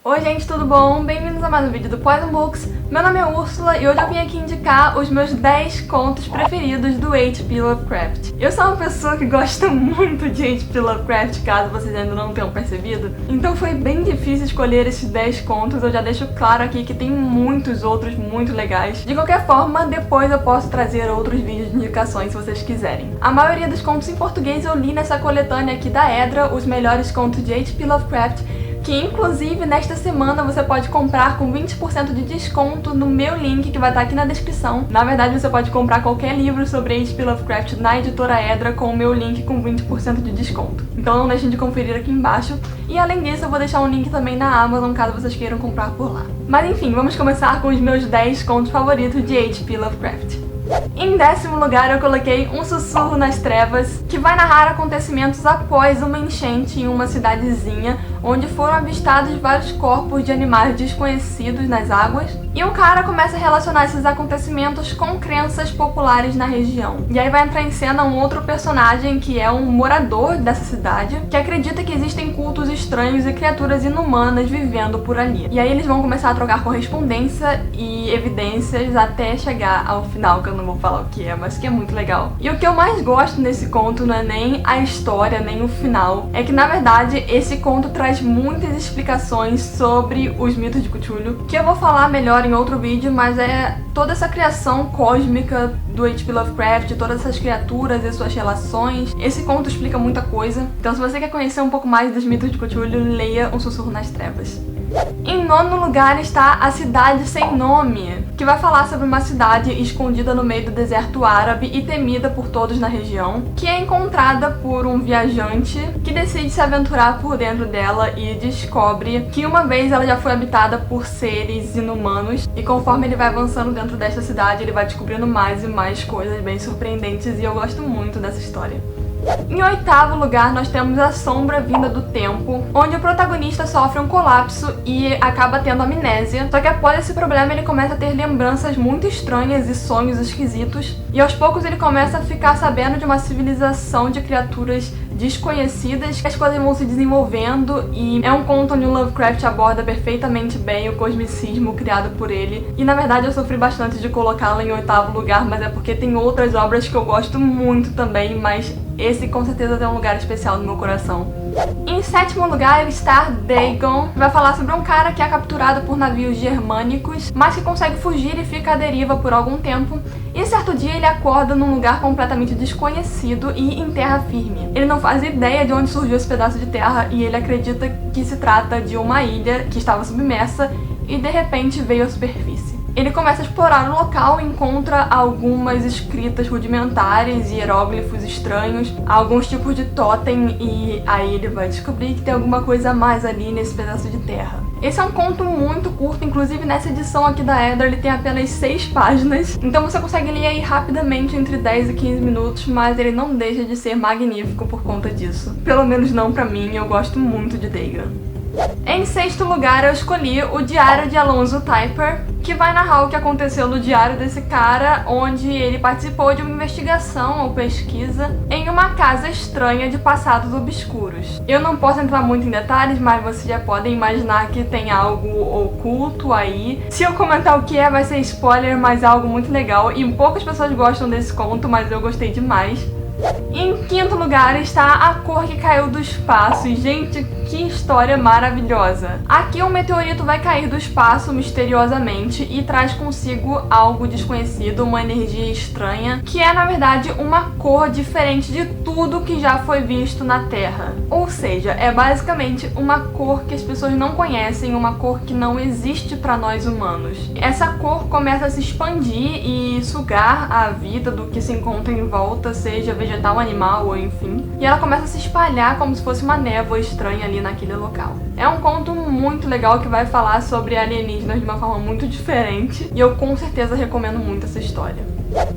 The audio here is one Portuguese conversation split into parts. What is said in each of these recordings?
Oi gente, tudo bom? Bem-vindos a mais um vídeo do Poison Books. Meu nome é Úrsula e hoje eu vim aqui indicar os meus 10 contos preferidos do H.P. Lovecraft. Eu sou uma pessoa que gosta muito de H.P. Lovecraft, caso vocês ainda não tenham percebido. Então foi bem difícil escolher esses 10 contos, eu já deixo claro aqui que tem muitos outros muito legais. De qualquer forma, depois eu posso trazer outros vídeos de indicações se vocês quiserem. A maioria dos contos em português eu li nessa coletânea aqui da Edra, os melhores contos de H.P. Lovecraft, que inclusive nesta semana você pode comprar com 20% de desconto no meu link que vai estar aqui na descrição. Na verdade, você pode comprar qualquer livro sobre H.P. Lovecraft na editora Edra com o meu link com 20% de desconto. Então não deixem de conferir aqui embaixo. E além disso, eu vou deixar um link também na Amazon caso vocês queiram comprar por lá. Mas enfim, vamos começar com os meus 10 contos favoritos de H.P. Lovecraft. Em 10º lugar eu coloquei Um Sussurro nas Trevas, que vai narrar acontecimentos após uma enchente em uma cidadezinha, onde foram avistados vários corpos de animais desconhecidos nas águas, e um cara começa a relacionar esses acontecimentos com crenças populares na região. E aí vai entrar em cena um outro personagem que é um morador dessa cidade, que acredita que existem cultos estranhos e criaturas inumanas vivendo por ali. E aí eles vão começar a trocar correspondência e evidências até chegar ao final, que eu não vou falar o que é, mas que é muito legal. E o que eu mais gosto nesse conto não é nem a história, nem o final, é que na verdade esse conto traz muitas explicações sobre os mitos de Cthulhu, que eu vou falar melhor em outro vídeo, mas é toda essa criação cósmica do H.P. Lovecraft, todas essas criaturas e suas relações. Esse conto explica muita coisa, então se você quer conhecer um pouco mais dos mitos de Cthulhu, leia Um Sussurro nas Trevas. Em 9º lugar está A Cidade Sem Nome, que vai falar sobre uma cidade escondida no meio do deserto árabe e temida por todos na região, que é encontrada por um viajante que decide se aventurar por dentro dela e descobre que uma vez ela já foi habitada por seres inumanos, e conforme ele vai avançando dentro desta cidade, ele vai descobrindo mais e mais coisas bem surpreendentes, e eu gosto muito dessa história. Em 8º lugar, nós temos A Sombra Vinda do Tempo, onde o protagonista sofre um colapso e acaba tendo amnésia, só que após esse problema ele começa a ter lembranças muito estranhas e sonhos esquisitos, e aos poucos ele começa a ficar sabendo de uma civilização de criaturas desconhecidas, as coisas vão se desenvolvendo, e é um conto onde o Lovecraft aborda perfeitamente bem o cosmicismo criado por ele, e na verdade eu sofri bastante de colocá-lo em 8º lugar, mas é porque tem outras obras que eu gosto muito também, mas esse com certeza tem um lugar especial no meu coração. Em 7º lugar está Dagon, que vai falar sobre um cara que é capturado por navios germânicos, mas que consegue fugir e fica à deriva por algum tempo, e certo dia ele acorda num lugar completamente desconhecido e em terra firme. Ele não faz ideia de onde surgiu esse pedaço de terra e ele acredita que se trata de uma ilha que estava submersa e de repente veio à superfície. Ele começa a explorar o local e encontra algumas escritas rudimentares e hieróglifos estranhos, alguns tipos de totem, e aí ele vai descobrir que tem alguma coisa a mais ali nesse pedaço de terra. Esse é um conto muito curto, inclusive nessa edição aqui da Edra ele tem apenas 6 páginas, então você consegue ler aí rapidamente entre 10 e 15 minutos, mas ele não deixa de ser magnífico por conta disso. Pelo menos não pra mim, eu gosto muito de Dagon. Em 6º lugar eu escolhi O Diário de Alonzo Typer, que vai narrar o que aconteceu no diário desse cara, onde ele participou de uma investigação ou pesquisa em uma casa estranha de passados obscuros. Eu não posso entrar muito em detalhes, mas vocês já podem imaginar que tem algo oculto aí. Se eu comentar o que é, vai ser spoiler, mas é algo muito legal, e poucas pessoas gostam desse conto, mas eu gostei demais. Em 5º lugar está A Cor que Caiu do Espaço, e gente, que história maravilhosa! Aqui um meteorito vai cair do espaço misteriosamente e traz consigo algo desconhecido, uma energia estranha, que é na verdade uma cor diferente de tudo que já foi visto na Terra. Ou seja, é basicamente uma cor que as pessoas não conhecem, uma cor que não existe para nós humanos. Essa cor começa a se expandir e sugar a vida do que se encontra em volta, seja vegetal, animal ou enfim, e ela começa a se espalhar como se fosse uma névoa estranha ali naquele local. É um conto muito legal que vai falar sobre alienígenas de uma forma muito diferente, e eu com certeza recomendo muito essa história.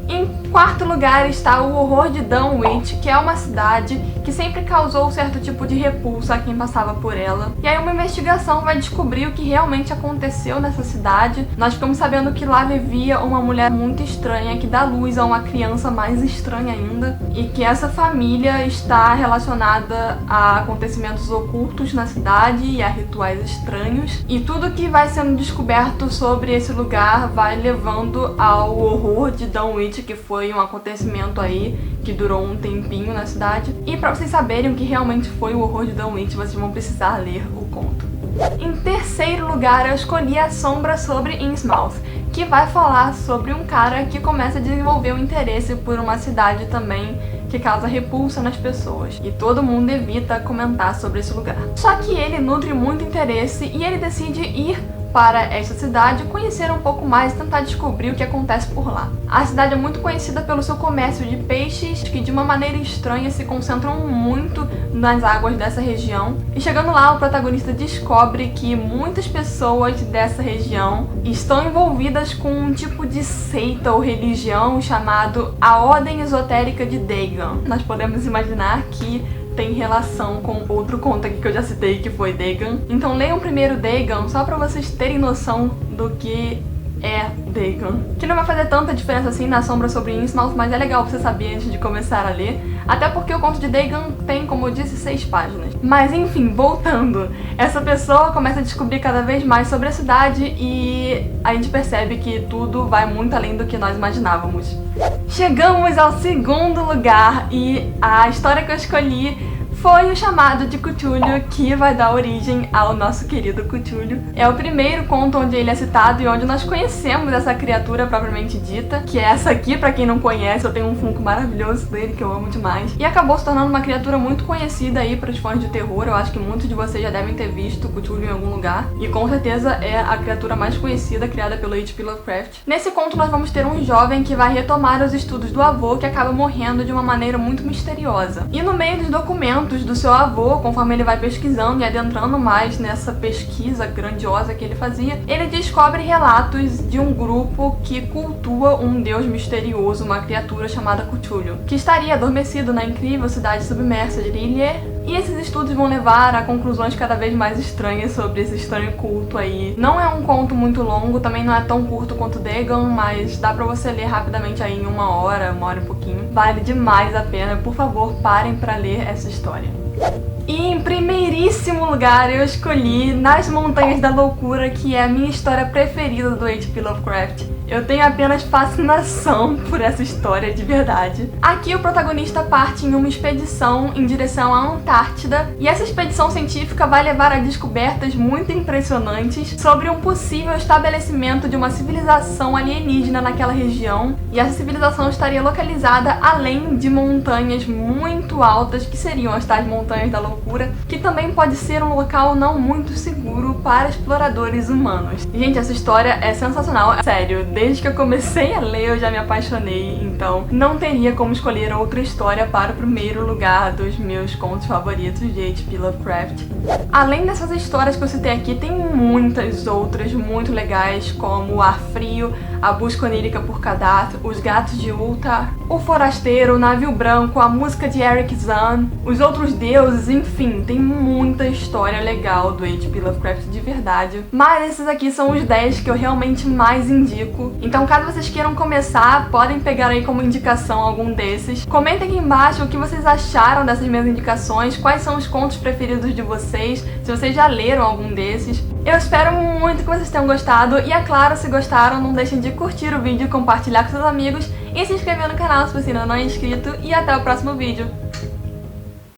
Em quarto lugar está o horror de Dunwich, que é uma cidade que sempre causou certo tipo de repulsa a quem passava por ela. E aí uma investigação vai descobrir o que realmente aconteceu nessa cidade. Nós ficamos sabendo que lá vivia uma mulher muito estranha que dá luz a uma criança mais estranha ainda, e que essa família está relacionada a acontecimentos ocultos na cidade e a rituais estranhos. E tudo que vai sendo descoberto sobre esse lugar vai levando ao horror de Dunwich, que foi um acontecimento aí que durou um tempinho na cidade. E pra vocês saberem o que realmente foi o horror de Dunwich, vocês vão precisar ler o conto. Em terceiro lugar, eu escolhi A Sombra sobre Innsmouth, que vai falar sobre um cara que começa a desenvolver um interesse por uma cidade também que causa repulsa nas pessoas, e todo mundo evita comentar sobre esse lugar. Só que ele nutre muito interesse e ele decide ir para esta cidade, conhecer um pouco mais e tentar descobrir o que acontece por lá. A cidade é muito conhecida pelo seu comércio de peixes, que de uma maneira estranha se concentram muito nas águas dessa região. E chegando lá, o protagonista descobre que muitas pessoas dessa região estão envolvidas com um tipo de seita ou religião chamado a Ordem Esotérica de Dagon. Nós podemos imaginar que tem relação com outro conto aqui que eu já citei, que foi Dagon. Então leiam primeiro Dagon, só pra vocês terem noção do que é Dagon. Que não vai fazer tanta diferença assim na Sombra sobre Innsmouth, mas é legal você saber antes de começar a ler. Até porque o conto de Dagon tem, como eu disse, 6 páginas. Mas enfim, voltando. Essa pessoa começa a descobrir cada vez mais sobre a cidade e a gente percebe que tudo vai muito além do que nós imaginávamos. Chegamos ao segundo lugar e a história que eu escolhi foi o Chamado de Cthulhu, que vai dar origem ao nosso querido Cthulhu. É o primeiro conto onde ele é citado e onde nós conhecemos essa criatura propriamente dita, que é essa aqui, pra quem não conhece. Eu tenho um Funko maravilhoso dele que eu amo demais. E acabou se tornando uma criatura muito conhecida aí para os fãs de terror. Eu acho que muitos de vocês já devem ter visto Cthulhu em algum lugar. E com certeza é a criatura mais conhecida criada pelo H.P. Lovecraft. Nesse conto nós vamos ter um jovem que vai retomar os estudos do avô, que acaba morrendo de uma maneira muito misteriosa. E no meio dos documentos do seu avô, conforme ele vai pesquisando e adentrando mais nessa pesquisa grandiosa que ele fazia, ele descobre relatos de um grupo que cultua um deus misterioso, uma criatura chamada Cthulhu, que estaria adormecido na incrível cidade submersa de R'lyeh. E esses estudos vão levar a conclusões cada vez mais estranhas sobre esse estranho culto aí. Não é um conto muito longo, também não é tão curto quanto Dagon, mas dá pra você ler rapidamente aí em uma hora e pouquinho. Vale demais a pena, por favor, parem pra ler essa história. E em primeiríssimo lugar eu escolhi Nas Montanhas da Loucura, que é a minha história preferida do H.P. Lovecraft. Eu tenho apenas fascinação por essa história de verdade. Aqui o protagonista parte em uma expedição em direção à Antártida, e essa expedição científica vai levar a descobertas muito impressionantes sobre um possível estabelecimento de uma civilização alienígena naquela região, e essa civilização estaria localizada além de montanhas muito altas, que seriam as tais Montanhas da Loucura, que também pode ser um local não muito seguro para exploradores humanos. E, gente, essa história é sensacional, sério. Desde que eu comecei a ler eu já me apaixonei, então não teria como escolher outra história para o primeiro lugar dos meus contos favoritos de H.P. Lovecraft. Além dessas histórias que eu citei aqui, tem muitas outras muito legais, como O Ar Frio, A Busca Onírica por Kadath, Os Gatos de Ulthar, O Forasteiro, O Navio Branco, A Música de Eric Zahn, Os Outros Deuses, enfim, tem muita história legal do H.P. Lovecraft de verdade. Mas esses aqui são os 10 que eu realmente mais indico. Então, caso vocês queiram começar, podem pegar aí como indicação algum desses. Comentem aqui embaixo o que vocês acharam dessas minhas indicações, quais são os contos preferidos de vocês, se vocês já leram algum desses. Eu espero muito que vocês tenham gostado e, é claro, se gostaram, não deixem de curtir o vídeo, compartilhar com seus amigos e se inscrever no canal se você ainda não é inscrito. E até o próximo vídeo.